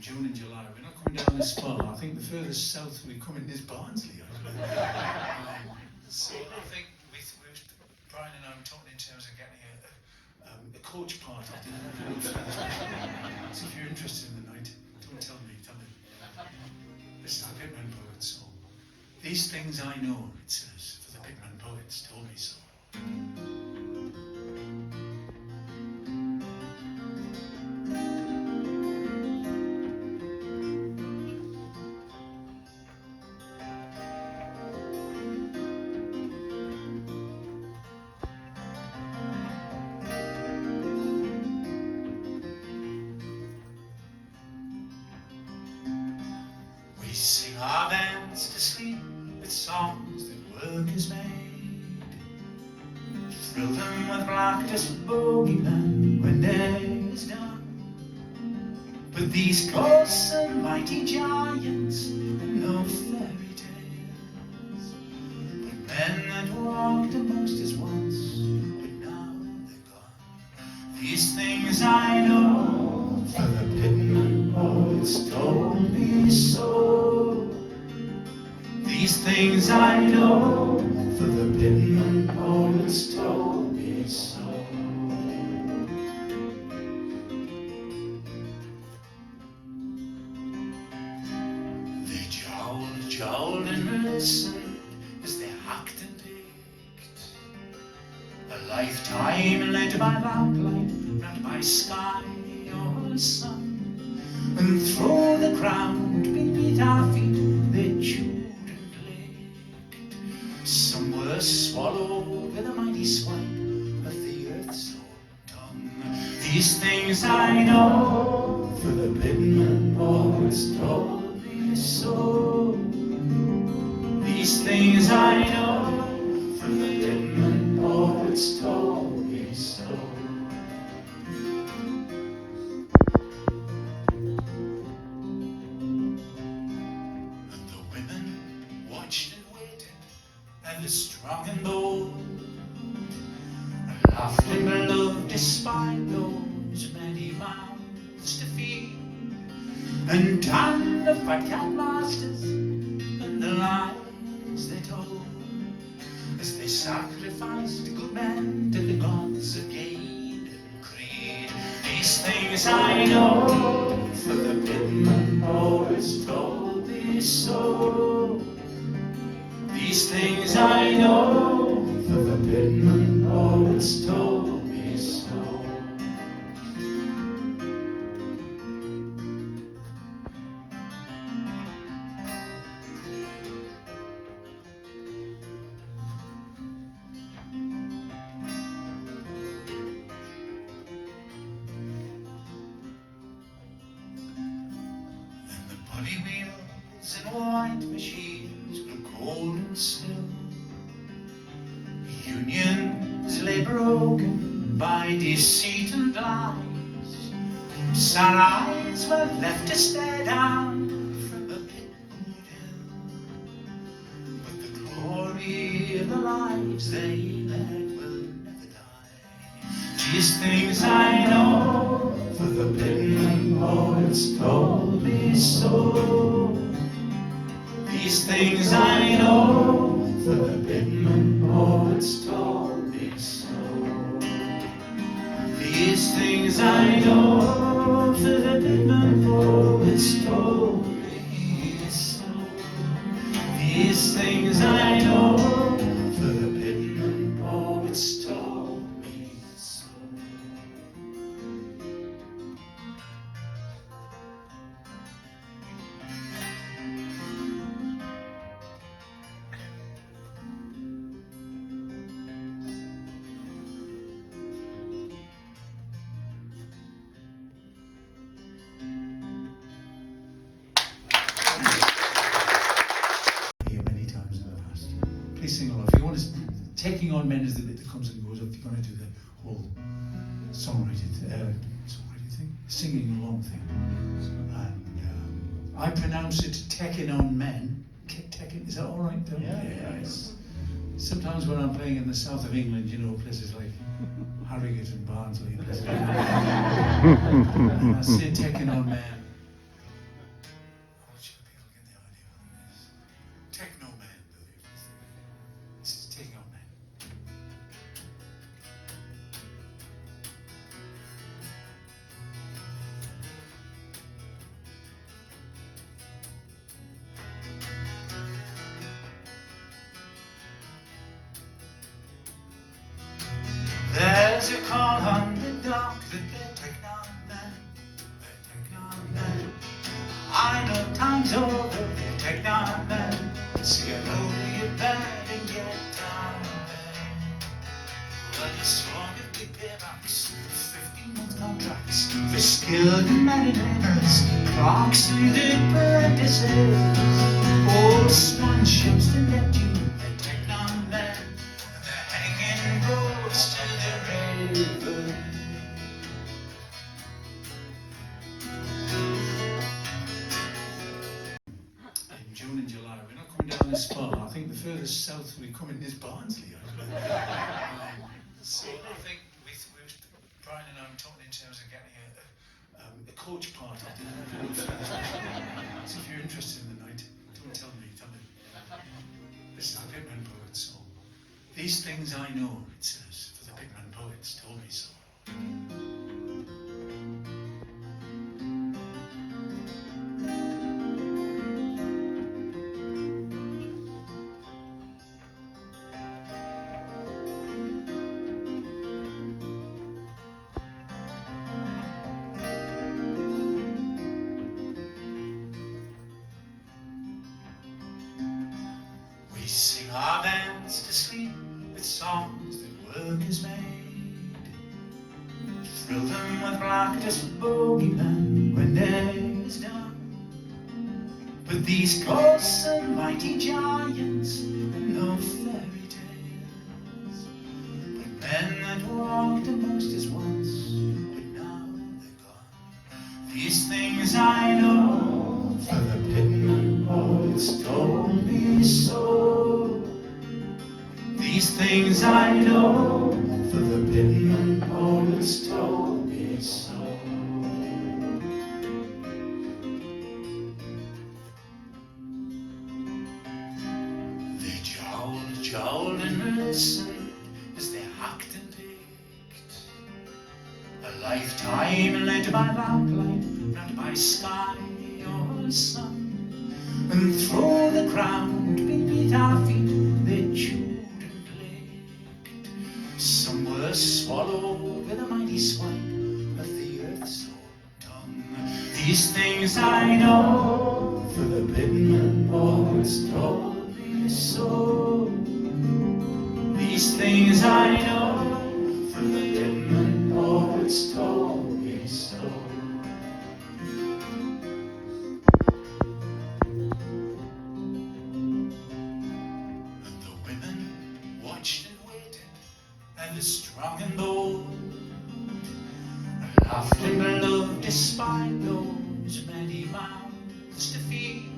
June and July. We're not coming down this far. I think the furthest south we come in is Barnsley. So I think Brian and I were talking in terms of getting a coach part of the So if you're interested in the night, don't tell me, tell me. This is the Pitmen Poets song. These things I know, it says, for the Pitmen Poets told me so. We sing our bands to sleep with songs that work has made. Thrill them with blackest bogeyman when day is done. But these ghosts are mighty giants and no fairy tales. But men that walked amongst us once, but now they're gone. These things I know, for the Pitmen poets told me so. These things I know, for the Pitmen poets told me so. They jowled and listened as they hacked and picked. A lifetime led by lamplight, not by sky or sun. And through the ground beneath our feet they chewed. Some were swallowed with a mighty swipe of the earth's own tongue. These things I know, for the Pitmen poets told me so. These things I know, for the Pitmen poets told me so. And the women watched and waited, and the strong and bold, and laughed and loved despite those many mouths to feed, and done the fat cat masters and the lies they told, as they sacrificed good men to the gods of gain and greed. These things I know, for the Pitmen poets told me so. These things I know, for the Pitmen poets told me so. And the body wheels and white machines grew cold and still. Unions lay broken by deceit and lies. Sad eyes were left to stare down from the pitwood hill. But the glory of the lives they led will never die. These things I know, for the Pitmen poets told me so. These things I know, for the Pitmen poets told me so. These things I know, for the Pitmen poets told me so. These things I know, for the Pitmen poets told me so. Many times in the past. Please sing along. If you want to, taking on men is the bit that comes and goes up. If you're going to do the whole songwriting thing, singing along thing. And I pronounce it taking on men. Taking, is that all right? Yeah. Yes. Sometimes when I'm playing in the south of England, you know, places like Harrogate and Barnsley, and places like that, I say taking on men. There's a call on the dock that they're taking on men. They're taking on men. I know time's over, they're taking on men. So you know you better get down there. Well, you're strong at big paybacks, 15-month contracts for skilled mariners, clocks and apprentices, old swan ships to let you. They're taking on men. They're hanging roads to the river. In June and July, we're not coming down this far. I think the furthest south we come in is Barnsley. So I think Brian and I were talking in terms of getting a coach party. So if you're interested in the night, don't tell me, tell me. This is the Pitmen poet song. These things I know, it says, for the Pitmen poets told me so. We sing our bands to sleep with songs that work has made. Thrill them with blackest bogeyman when day is done. But these ghosts are mighty giants and no fairy tales. But men that walked amongst us once, but now they're gone. These things I know, for the Pitmen poets told me so. These things I know, for the Pitmen poets told me so. They jowled and listened as they hacked and picked. A lifetime led by lamplight, not by sky or sun. And through the ground beneath our feet they chewed and licked. Some were swallowed with a mighty swipe of the earth's own tongue. These things I know, for the Pitmen poets told me so. These things I know, for the Pitmen poets told me so. Watched and waited, and the strong and bold laughed and loved despite those many mouths to feed,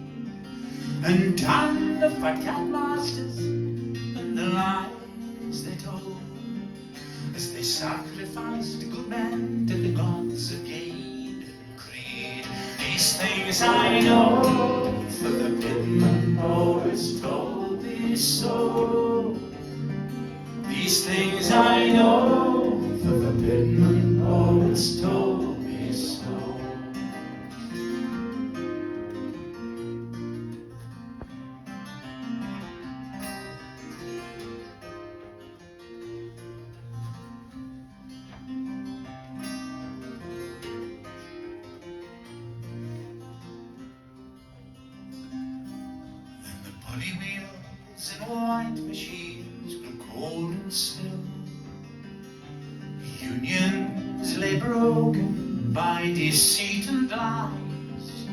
and done the fat cat masters and the lies they told, as they sacrificed good men to the gods of gain and greed. These things I know, for the Pitmen poets told me so. These things I know, for the Pitmen poets told me so. And the pulley wheels and white machines grew cold and still. Unions lay broken by deceit and lies.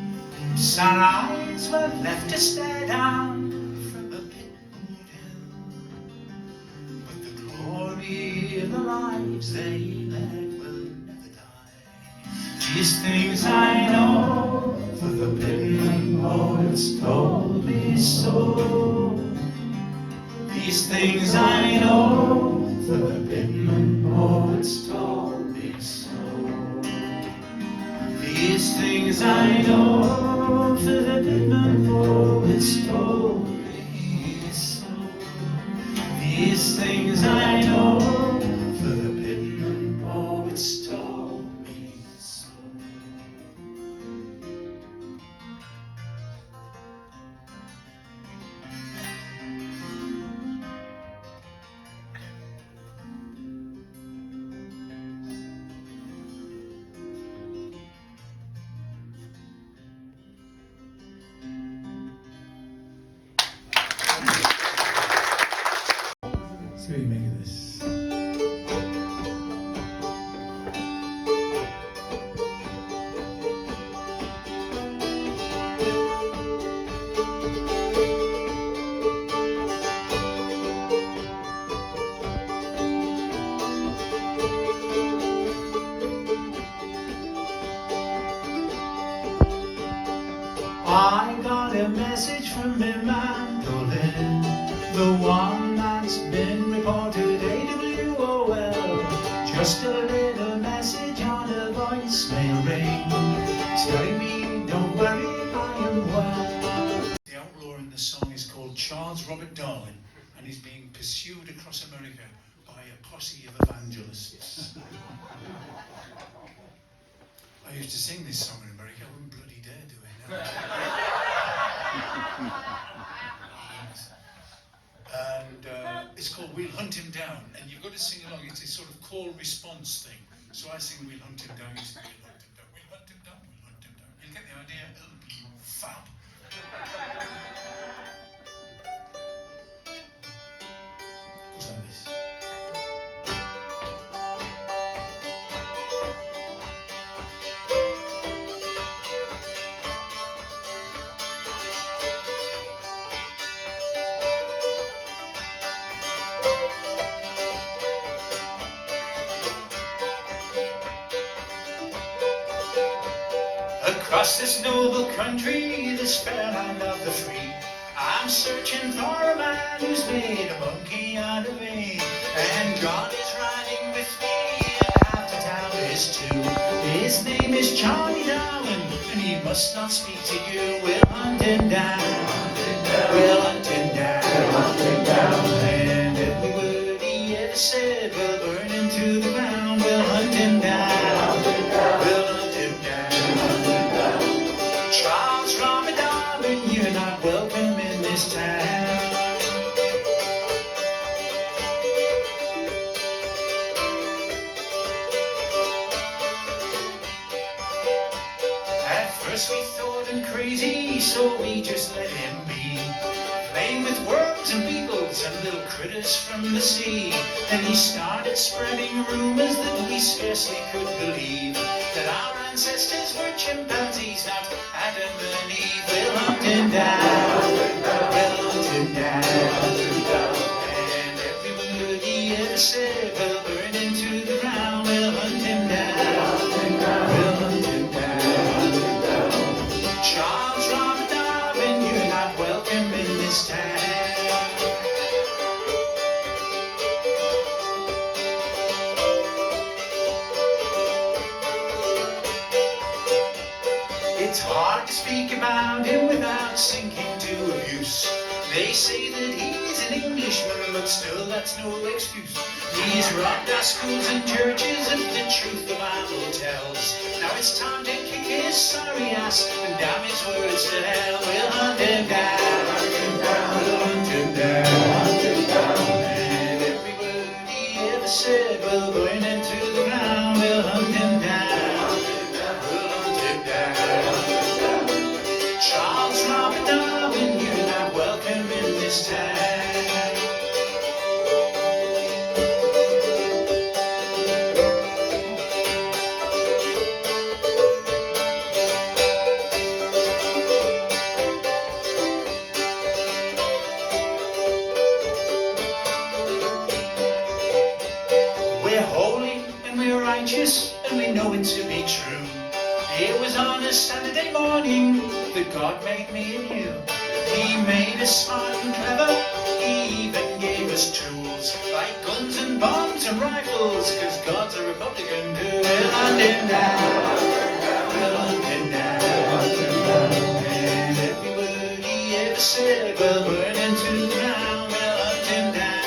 Sunrise were left to stare down from the Pitwood Hill. But the glory of the lives they led will never die. These things I know, for the Pitmen poets told me so. These things I know, for the Pitmen poets told me so. These things I know, for the Pitmen poets told me so. These things I know, for the Pitmen poets told me so. See what you make of this. I got a message from my mandolin, the one that's been reported AWOL. Just a little message on a voicemail ring, telling me don't worry, I am well. The outlaw in the song is called Charles Robert Darwin, and he's being pursued across America by a posse of evangelists. I used to sing this song in America, I wouldn't bloody dare do it now. And it's called We'll Hunt Him Down, and you've got to sing along. It's a sort of call-response thing. So I sing We'll Hunt Him Down, you sing We'll Hunt Him Down, We'll Hunt Him Down, We'll Hunt Him Down. You'll get the idea, it'll be fab. Goes like this. Across this noble country, this fair land of the free, I'm searching for a man who's made a monkey out of me. And God is riding with me, and half the town is too. His name is Charlie Darwin, and he must not speak to you. We'll hunt him down, we'll hunt him down, we'll hunt him down. And every word he ever said will burn into the ground. We'll hunt him down, we'll hunt him down. Charles Robert Darwin, you're not welcome in this town. At first we thought him crazy, so we just let him be, playing with worms and beetles and little critters from the sea. Then he started spreading rumors that we scarcely could believe, that our ancestors were chimpanzees, not Adam and Eve. We'll hunt him down, we'll hunt him down. And every word he ever said will burn into the ground. We'll hunt him down, we'll hunt him down. Charles Robert Darwin, you're not welcome in this town. It's hard to speak about him without sinking to abuse. They say that he's an Englishman, but still that's no excuse. He's robbed our schools and churches, and the truth the Bible tells. Now it's time to kick his sorry ass and damn his words to hell. We'll hunt him down, we'll hunt him down. And every word he ever said will burn into the ground. We'll hunt him down, we'll hunt him down. Charles Robert Darwin, you're not welcome in this town. We're holy and we're righteous, and we know it to be true. It was on a Saturday morning that God made me and you. He made us smart and clever, he even gave us tools, like guns and bombs and rifles, cause God's a Republican too. We'll hunt him down, we'll hunt him down. And every word he ever said will burn into the ground. We'll hunt him down,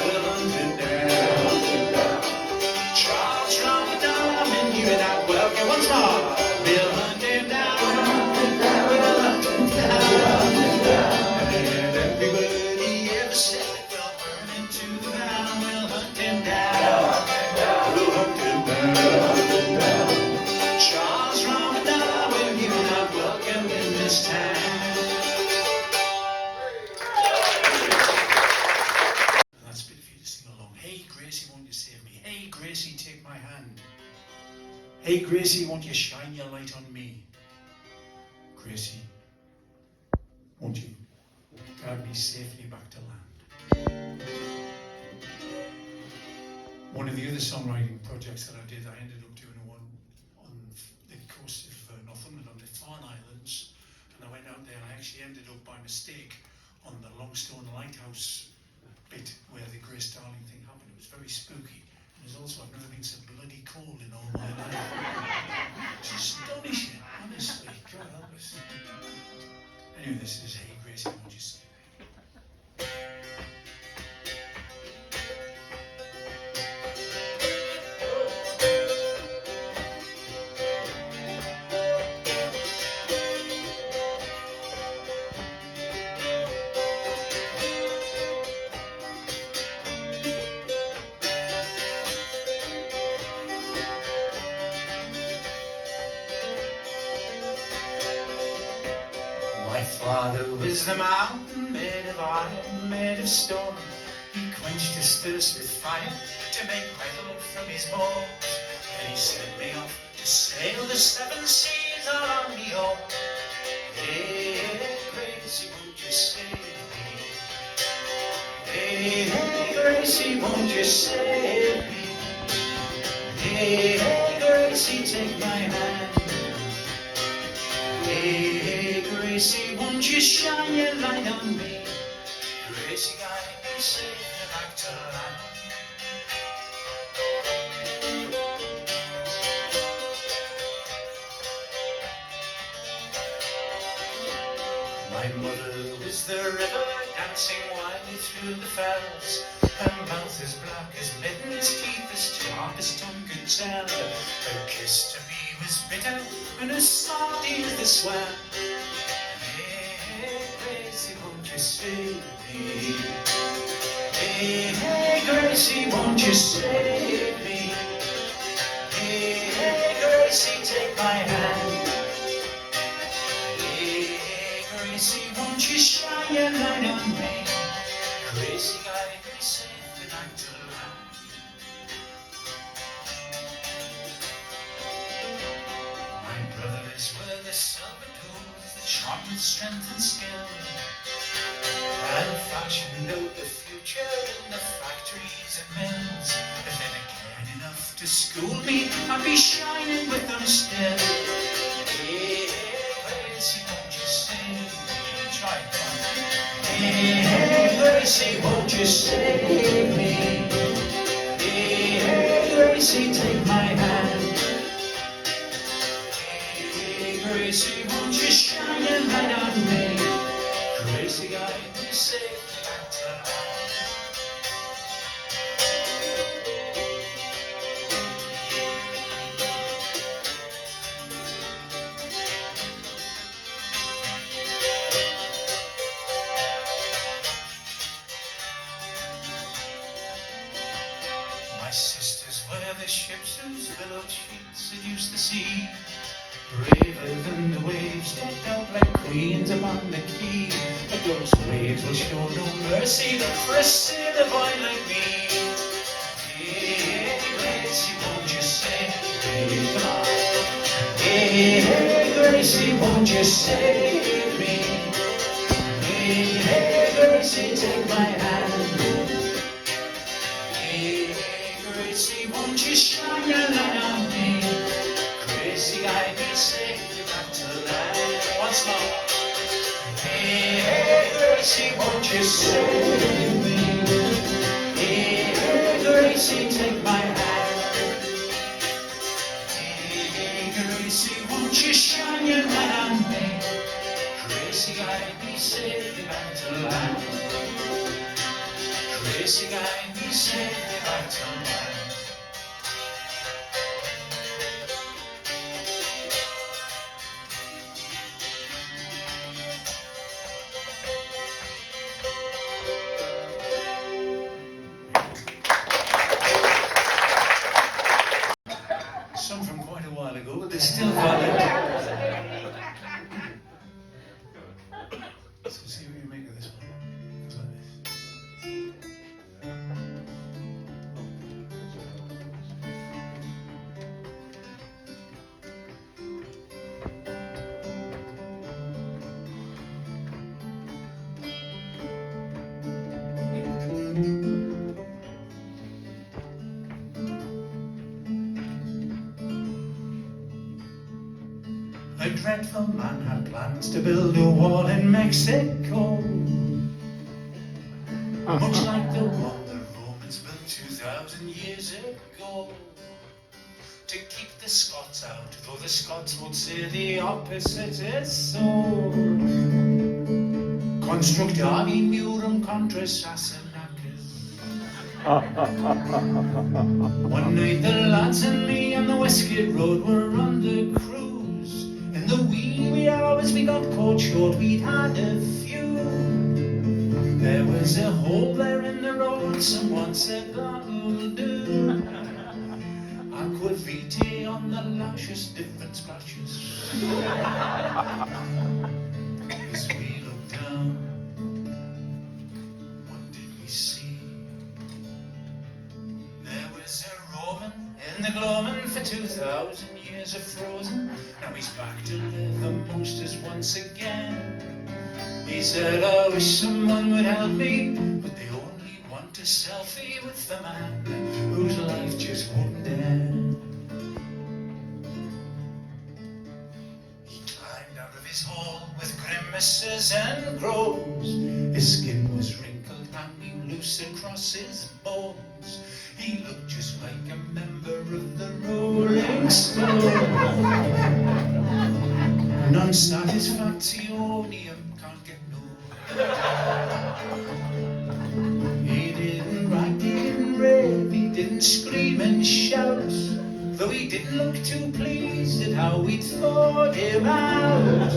we'll hunt him down. Charles Robert Darwin, you're not welcome once more. We'll hunt him down, we'll hunt him down. And every word he ever said will burn into the ground. We'll hunt him down, we'll hunt him down. Charles Robert Darwin, you're not welcome in this town. Hey Gracie, won't you shine your light on me? Gracie, won't you guide me safely back to land? One of the other songwriting projects that I did, I ended up doing one on the coast of Northumberland on the Farne Islands, and I went out there and I actually ended up by mistake on the Longstone Lighthouse bit where the Grace Darling thing happened. It was very spooky. And there's also, I've never been so bloody cold in all my life. It's astonishing, honestly. God help us. Anyway, this is Hey Gracie, won't you stay? My father was the mountain made of iron, made of stone. He quenched his thirst with fire to make metal from his bones. Then he sent me off to sail the 7 seas all on me own. Hey, hey, Gracie, won't you save me? Hey, hey, Gracie, won't you save me? Hey, hey, Gracie, take my hand. Hey, hey, Gracie, won't you shine your light on me? Gracie, guide me safely back to land. My mother was the river dancing wildly through the fells. Her mouth as black as mittens, teeth as sharp as tongue could tell. Her kiss to me was bitter and as salty as the swell. Hey, hey, Gracie, won't you save me? Hey, hey, Gracie, won't you save me? Hey, hey, Gracie, take my hand. Hey, hey, Gracie, won't you shine your light on me? Gracie, guide me safely back to land. My brothers were the silver tools that shone with strength and skill, and fashioned out the future in the factories and mills. If they cared enough to school me, I'd be shining with them still. Hey, hey, Gracie, won't you save me? Try it, come on. Hey, hey, Gracie, won't you save me? Hey, hey, Gracie, take my hand. Hey, Gracie, won't you shine your light on me? Gracie, guide me safely back to land. My sisters were the ships whose billowed sheets seduced the sea, braver than the waves, decked out like queens upon the quay. But those waves will show no mercy for a sailor boy like me. Hey, Gracie, won't you save me? Come on. Hey, hey, Gracie, won't you save me? Hey, hey, Gracie, take my hand. Hey, hey, Gracie, won't you shine your light on me? Gracie, guide me safely back to land. Once more. Hey, hey, Gracie, won't you save me? Hey, hey, Gracie, take my hand. Hey, hey, Gracie, won't you shine your light on me? Gracie, guide me safely back to land. Gracie, guide me safely back to land. Some from quite a while ago, but they're still valid. So see what you make of this one. It's like this. A dreadful man had plans to build a wall in Mexico, much like the one the Romans built 2,000 years ago, to keep the Scots out, though the Scots would say the opposite is so. Construct Army Murum contra Sassenakers. One night the lads and me on the Westgate Road were on the cruise. In the wee hours we got caught short, we'd had a few. There was a hole there in the road, someone said that'll do. Aqua Vitae on the lashes, different splashes. As we looked down, what did we see? There was a Roman in the gloaming for 2,000 years of frozen. Now he's back to live amongst us once again. He said, I wish someone would help me, but they only want a selfie with the man whose life just wouldn't end. He climbed out of his hole with grimaces and groans. His skin was wrinkled, hanging loose across his bones. He looked just like a member of the Rolling Stones. Non-satisfactionium can't get no. He didn't write, he didn't rave, he didn't scream and shout, though he didn't look too pleased at how we'd thought him out.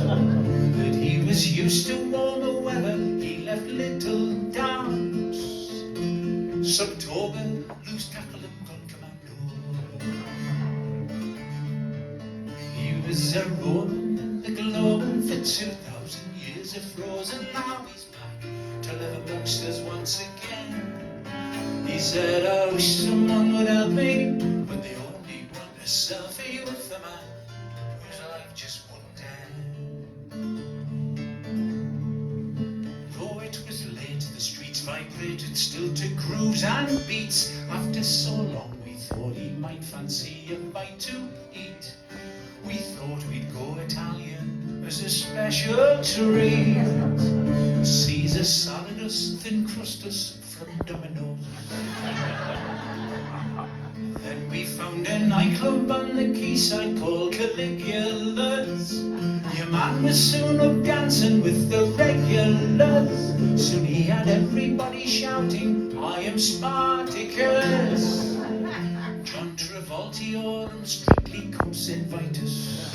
But he was used to warmer weather, he left little doubts. Subtober, loose tackle and gun commando. He was a Roman in the gloaming for 2,000 years of frozen. Now he's back to live amongst us once again. He said, I wish someone would help me, but they only want a selfie with the man whose life just wouldn't end. Though it was late, the streets vibrated still to grooves and beats. After so long we thought he might fancy a bite to eat. We thought we'd go Italian as a special treat. Caesar saladus, thin crustus from Domino's. Then we found a nightclub on the quayside called Caligula's. Your man was soon up dancing with the regulars. Soon he had everybody shouting, I am Spartacus. John Travoltiorum, Strictly Comes Invitus.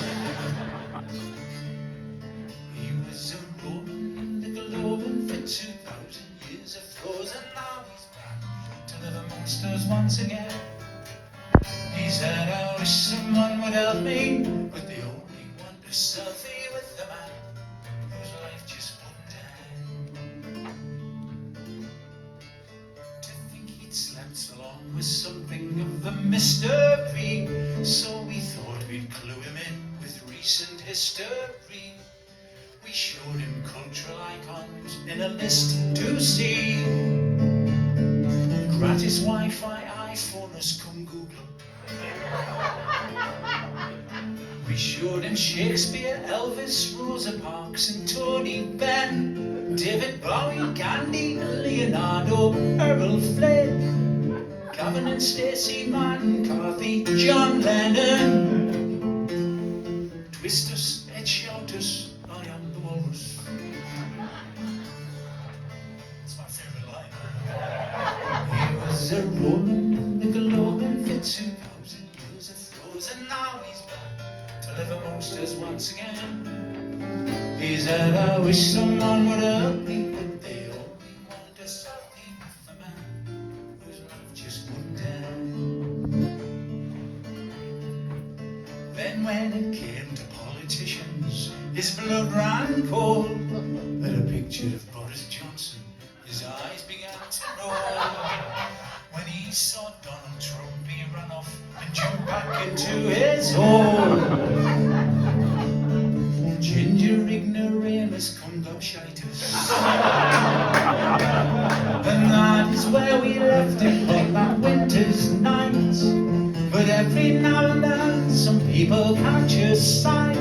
He was a Roman in the gloaming for 2,000 years of frozen. Now he's back to live amongst us once again. He said, I wish someone would help me, but they only want a selfie with the man whose life just wouldn't end. To think he'd slept so long was something of a mystery, so we thought we'd clue him in with recent history. We showed him cultural icons in a list to see. Gratis Wi-Fi, iPhone, us come Google. We showed him Shakespeare, Elvis, Rosa Parks and Tony Benn, David Bowie, Gandhi, Leonardo, Errol Flynn, Gavin and Stacey McCarthy, John Lennon. Twist us, Ed shout us, I am the walrus. That's my favourite line. He was a Roman in the gloaming for 2,000 years of frozen. Now he's back to live amongst us once again. He said, I wish someone would help me, but they only want a selfie with the man whose life just wouldn't end. Then when it came to politicians, his blood ran cold. At a picture of Boris Johnson, his eyes began to roll. When he saw Donald Trump, he ran off and jumped back into his hole. Ginger ignoramus condopshitis. And that is where we left him on that winter's night. But every now and then some people catch a sight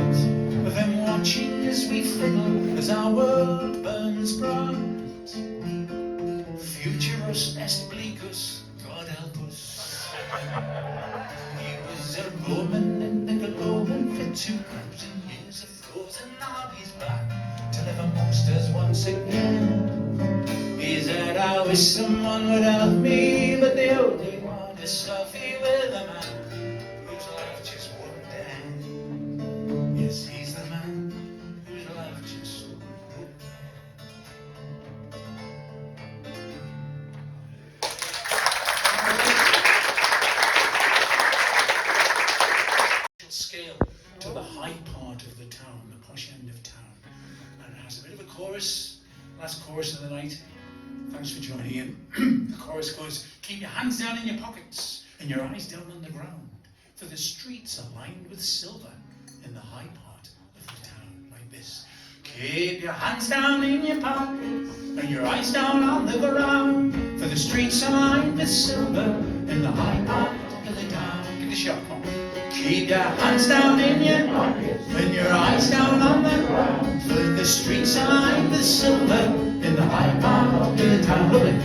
fiddle as our world burns bright. Futurus est bleakus, God help us. He was a Roman and a Roman for 2,000 years, of course, and now he's back to live amongst us once again. He said, I wish someone would help me, but the only one is Sophie with a man whose life just wouldn't end. Yes, he's the man whose life just wouldn't end. Scale to the high part of the town, the posh end of town, and it has a bit of a chorus, last chorus of the night. Thanks for joining in. The chorus goes, keep your hands down in your pockets and your eyes down on the ground, for the streets are lined with silver in the high part of the town, like this. Keep your hands down in your pockets and your eyes down on the ground, for the streets are lined with silver in the high part of the town. Give it a shot, come on. Keep your hands down in your pockets and your eyes down on the ground, for the streets are lined with silver in the high part of the town. Love it.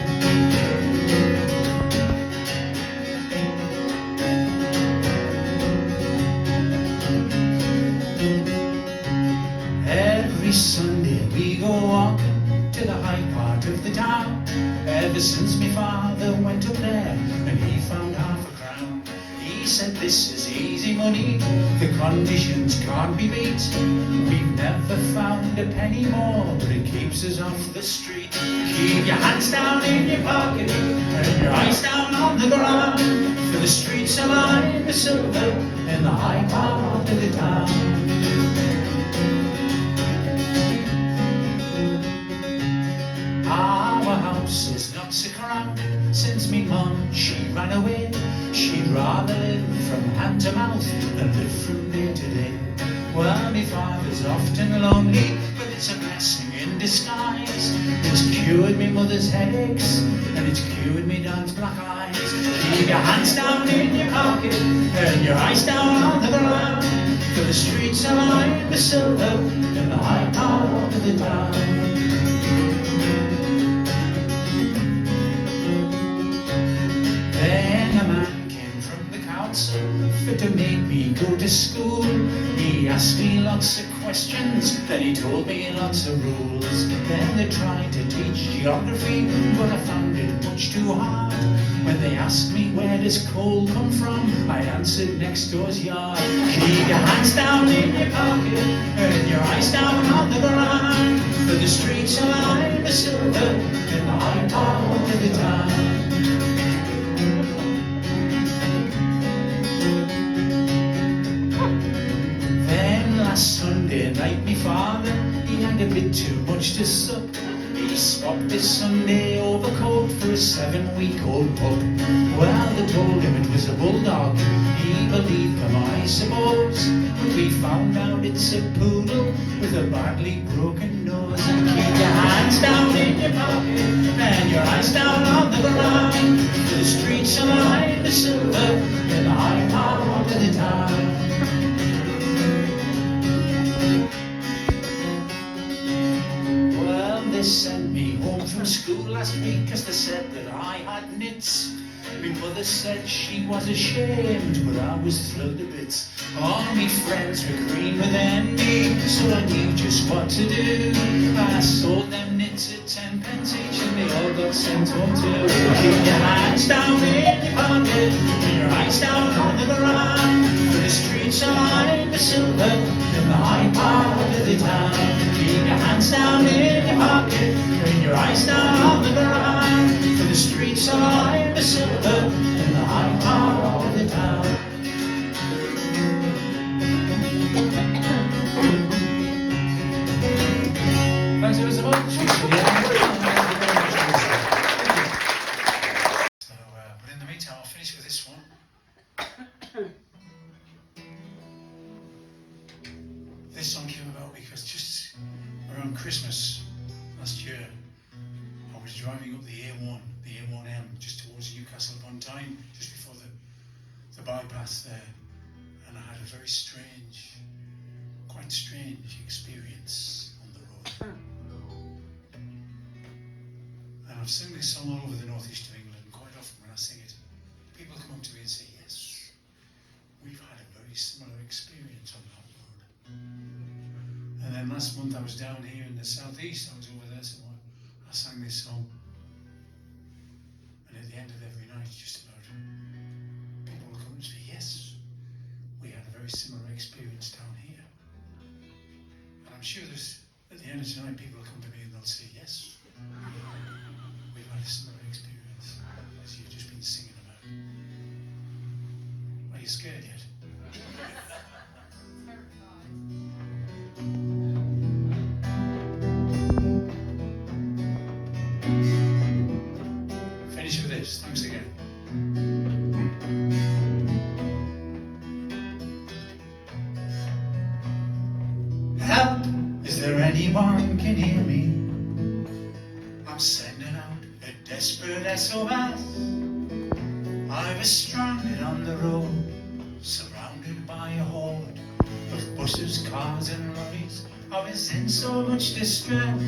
Every Sunday we go walking to the high part of the town. Ever since my father went up there and he found half a crown. He said this is easy money, the conditions can't be beat. We've never found a penny more, but it keeps us off the street. Keep your hands down in your pocket and your eyes down on the ground, for the streets are lined with silver in the high part of the town. Our house is not so crowded since me mum, she ran away. She'd rather live from hand to mouth than live from day to day. Well, me father's often lonely, but it's a blessing in disguise. It's cured me mother's headaches, and it's cured me dad's black eyes. Keep your hands down in your pocket, and your eyes down on the ground, for the streets are lined with silver in the high part of the town. Then a man came from the council for to make me go to school. He asked me lots of questions, then he told me lots of rules. Then they tried to teach geography, but I found it much too hard. When they asked me where does coal come from, I answered next door's yard. Keep your hands down in your pocket and your eyes down on the ground, for the streets are lined with silver in the high part of the town. Last Sunday night, me father, he had a bit too much to sup. He swapped his Sunday overcoat for a 7-week-old pup. Well, they told him it was a bulldog. He believed them, I suppose, but we found out it's a poodle with a badly broken nose. And keep your hands down in your pocket and your eyes down on the ground, for the streets are lined with silver in the high part of the town. They sent me home from school last week cause they said that I had nits. My mother said she was ashamed, but I was thrilled a bit. All me friends were green with envy, so I knew just what to do. I sold them nits at 10 pence each and they all got sent home too. Keep your hands down in your pocket and your eyes down on the ground, for the streets are lined with silver in the high part of the town. Keep your hands down in your pocket and your eyes down on the ground, for the streets are lined with silver in the high part of the town. Thanks ever so much. But in the meantime, I'll finish with this one. This song came about because just around Christmas last year, I was driving up the A1, the A1M, just towards Newcastle upon Tyne, just before the bypass there, and I had a very strange, quite strange experience on I've sung this song all over the northeast of England, and quite often when I sing it, people come up to me and say, yes, we've had a very similar experience on that road. And then last month I was down here in the southeast, I was over there somewhere, I sang this song. And at the end of every night, just about, people will come and say, yes, we had a very similar experience down here. And I'm sure there's, at the end of tonight, people will come to me and they'll say, yes, we've had a similar experience as you've just been singing about. Are you scared yet? Finish with this. Thanks again. Help! Is there anyone can hear me? I'm sending out a desperate SOS. I was stranded on the road, surrounded by a horde of buses, cars and lorries. I was in so much distress.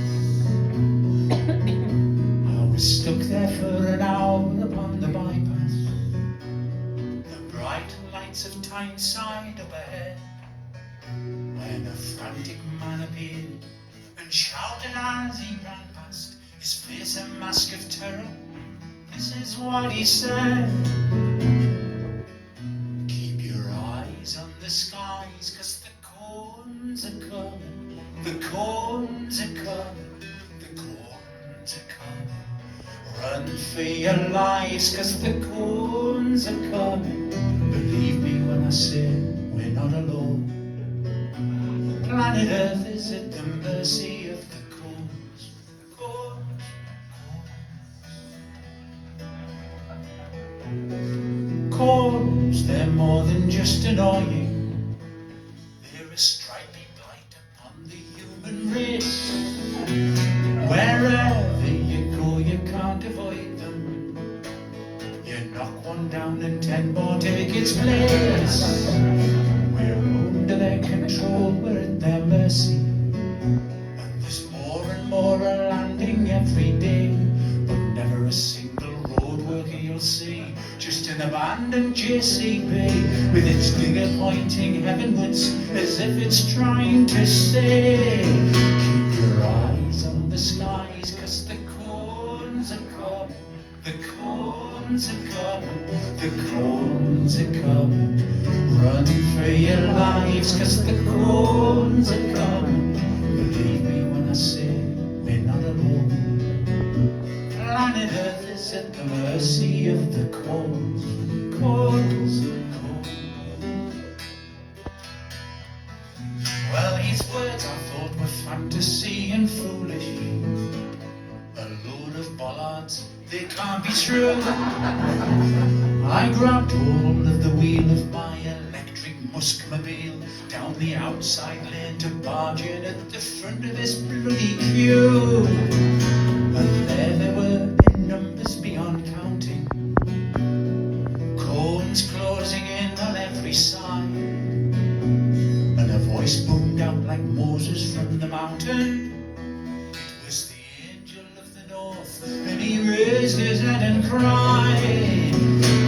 I was stuck there for an hour upon the bypass. The bright lights of Tyneside up ahead, when a frantic man appeared and shouted as he ran past, his face a mask of terror. This is what he said: keep your eyes on the skies, 'cause the corns are coming, the corns are coming, the corns are coming. Run for your lives, 'cause the corns are coming. Believe me when I say we're not alone. Planet Earth is at the mercy of the corns. Corns, they're more than just annoying. They're a stripy blight upon the human race. Wherever you go, you can't avoid them. You knock one down and 10 more take its place. We're under their control, we're at their mercy. And there's more and more are landing every day, but never a single road worker you'll see. Just an abandoned JCB with its digger pointing heavenwards as if it's trying to say, keep your eyes on the skies, 'cause the corns are coming, the corns are coming, the corns are coming. Run for your lives, 'cause the corns are coming. Believe me when I say we're not alone. Planet Earth is at the mercy of the corns, corns, corns. Well, his words I thought were fantasy and foolish. A load of bollards, they can't be true. I grabbed hold of the wheel of my electric muskmobile down the outside lane to barge in at the front of this bloody queue. And there they were in numbers beyond counting, cones closing in on every side. And a voice boomed out like Moses from the mountain. It was the angel of the north, and he raised his head and cried,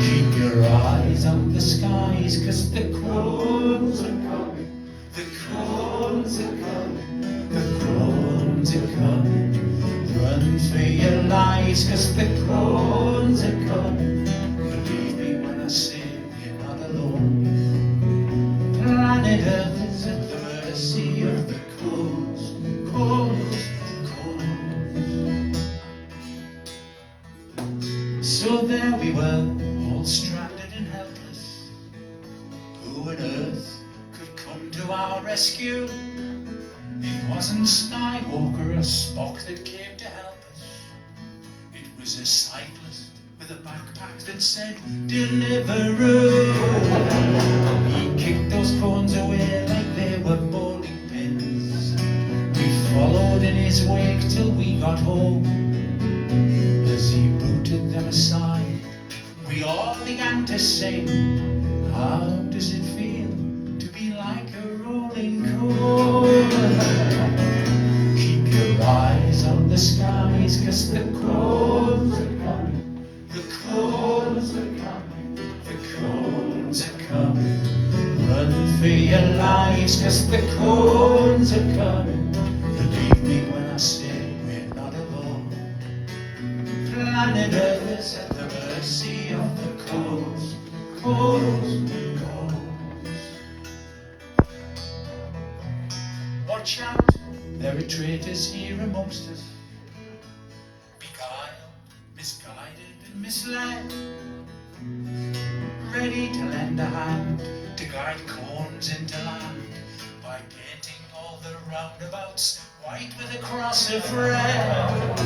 keep your eyes on the skies, 'cause the corns are coming, the corns are coming, the corns are coming. Run for your lives, 'cause the corns are coming. Believe me when I say you're not alone. Planet Earth is at the mercy of the corns, corns, corns. So there we were, all stranded and helpless. Who on earth could come to our rescue? It wasn't Skywalker or Spock that came to help us. It was a cyclist with a backpack that said, Deliveroo. He kicked those cones away like they were bowling pins. We followed in his wake till we got home. As he booted them aside, we all began to sing, how does it feel to be like a rolling cone? Keep your eyes on the skies, 'cause the cold lives, 'cause the cones are coming. Believe me when I say we're not alone. Planet Earth is at the mercy of the cones, cones, cones. Watch out, there are traitors here amongst us, beguiled, misguided and misled, ready to lend a hand to guide corns into land by painting all the roundabouts white with a cross of red.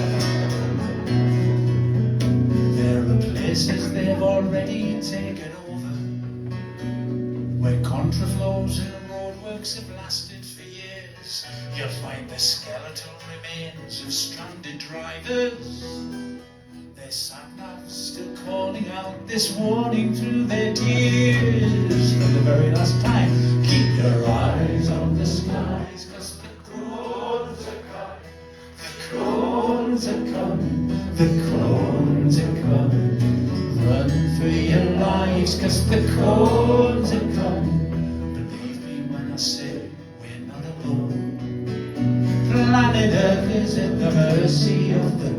There are places they've already taken over, where contraflows and roadworks have lasted for years. You'll find the skeletal remains of stranded drivers, their sat-navs still calling out this warning through their tears. For the very last time, keep your eyes on the skies, 'cause the crones are coming, the crones are coming, the crones are coming. Run for your lives, 'cause the crones are coming. Believe me when I say we're not alone. Planet Earth is at the mercy of the